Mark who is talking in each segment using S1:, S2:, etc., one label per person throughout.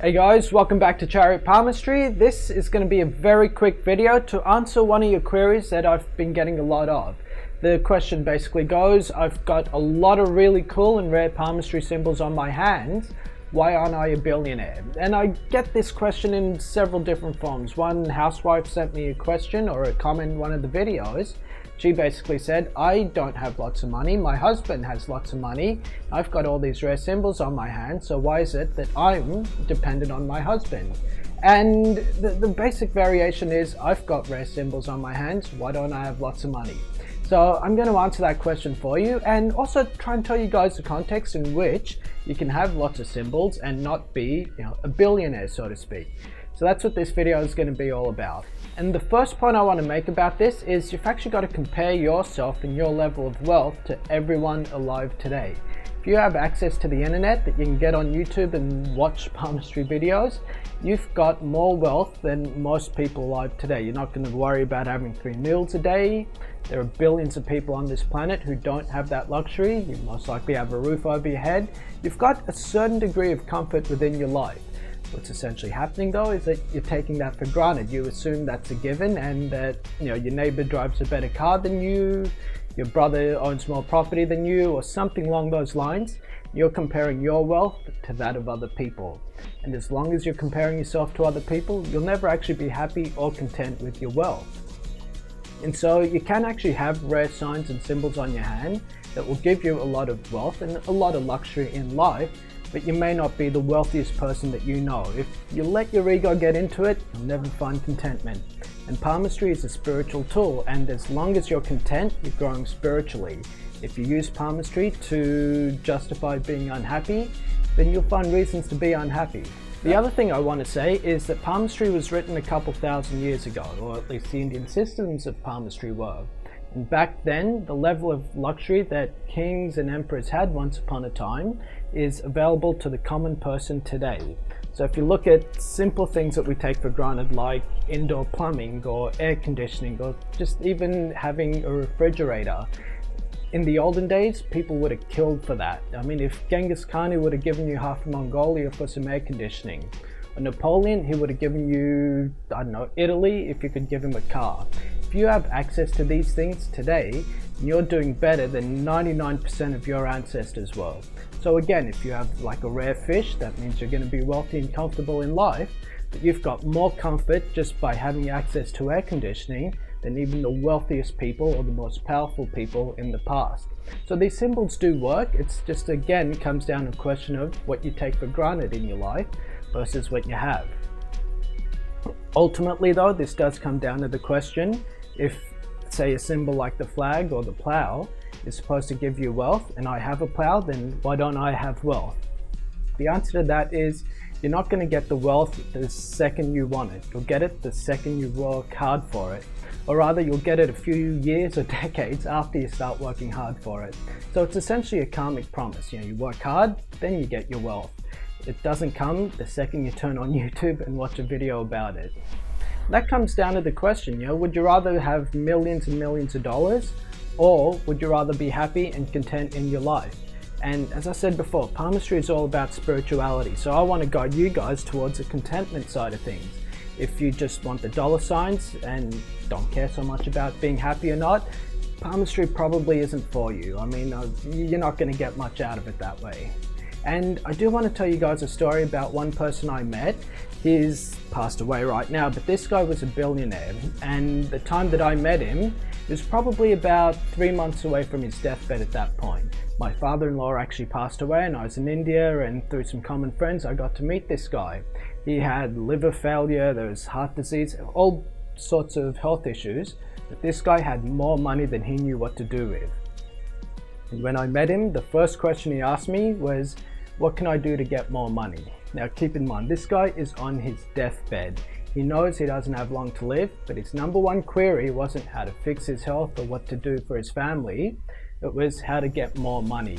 S1: Hey guys, welcome back to Chariot Palmistry. This is going to be a very quick video to answer one of your queries that I've been getting a lot of. The question basically goes, I've got a lot of really cool and rare palmistry symbols on my hands. Why aren't I a billionaire? And I get this question in several different forms. One housewife sent me a question or a comment in one of the videos. She basically said, I don't have lots of money, my husband has lots of money, I've got all these rare symbols on my hand, so why is it that I'm dependent on my husband? And the basic variation is, I've got rare symbols on my hands, why don't I have lots of money? So I'm going to answer that question for you and also try and tell you guys the context in which you can have lots of symbols and not be, a billionaire, so to speak. So that's what this video is going to be all about. And the first point I want to make about this is you've actually got to compare yourself and your level of wealth to everyone alive today. If you have access to the internet that you can get on YouTube and watch palmistry videos, you've got more wealth than most people alive today. You're not going to worry about having 3 meals a day. There are billions of people on this planet who don't have that luxury. You most likely have a roof over your head. You've got a certain degree of comfort within your life. What's essentially happening though is that you're taking that for granted. You assume that's a given and that your neighbor drives a better car than you, your brother owns more property than you, or something along those lines. You're comparing your wealth to that of other people. And as long as you're comparing yourself to other people, you'll never actually be happy or content with your wealth. And so you can actually have rare signs and symbols on your hand that will give you a lot of wealth and a lot of luxury in life, but you may not be the wealthiest person that you know. If you let your ego get into it, you'll never find contentment. And palmistry is a spiritual tool, and as long as you're content, you're growing spiritually. If you use palmistry to justify being unhappy, then you'll find reasons to be unhappy. The other thing I want to say is that palmistry was written a couple thousand years ago, or at least the Indian systems of palmistry were. And back then, the level of luxury that kings and emperors had once upon a time is available to the common person today. So if you look at simple things that we take for granted, like indoor plumbing or air conditioning, or just even having a refrigerator, in the olden days, people would have killed for that. I mean, if Genghis Khan would have given you half of Mongolia for some air conditioning, or Napoleon, he would have given you, I don't know, Italy if you could give him a car. If you have access to these things today, you're doing better than 99% of your ancestors were. So again, if you have like a rare fish, that means you're going to be wealthy and comfortable in life, but you've got more comfort just by having access to air conditioning than even the wealthiest people or the most powerful people in the past. So these symbols do work. It's just, again, comes down to a question of what you take for granted in your life versus what you have. Ultimately though, this does come down to the question, if say a symbol like the flag or the plow is supposed to give you wealth and I have a plow, then why don't I have wealth? The answer to that is you're not going to get the wealth the second you want it. You'll get it the second you work hard for it. Or rather, you'll get it a few years or decades after you start working hard for it. So it's essentially a karmic promise. You work hard, then you get your wealth. It doesn't come the second you turn on YouTube and watch a video about it. That comes down to the question, would you rather have millions and millions of dollars, or would you rather be happy and content in your life? And as I said before, palmistry is all about spirituality, so I want to guide you guys towards the contentment side of things. If you just want the dollar signs and don't care so much about being happy or not, palmistry probably isn't for you. I mean, you're not going to get much out of it that way. And I do want to tell you guys a story about one person I met. He's passed away right now, but this guy was a billionaire, and the time that I met him, he was probably about 3 months away from his deathbed at that point. My father-in-law actually passed away and I was in India, and through some common friends I got to meet this guy. He had liver failure, there was heart disease, all sorts of health issues, but this guy had more money than he knew what to do with. And when I met him, the first question he asked me was, what can I do to get more money? Now keep in mind, this guy is on his deathbed. He knows he doesn't have long to live, but his number one query wasn't how to fix his health or what to do for his family. It was how to get more money.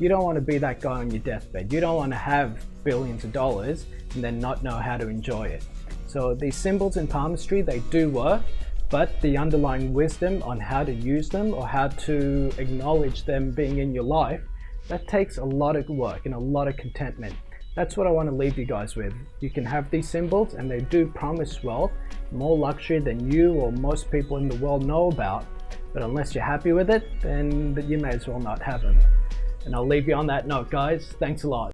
S1: You don't want to be that guy on your deathbed. You don't want to have billions of dollars and then not know how to enjoy it. So these symbols in palmistry, they do work, but the underlying wisdom on how to use them or how to acknowledge them being in your life, that takes a lot of work and a lot of contentment. That's what I want to leave you guys with. You can have these symbols and they do promise wealth, more luxury than you or most people in the world know about. But unless you're happy with it, then you may as well not have them. And I'll leave you on that note, guys. Thanks a lot.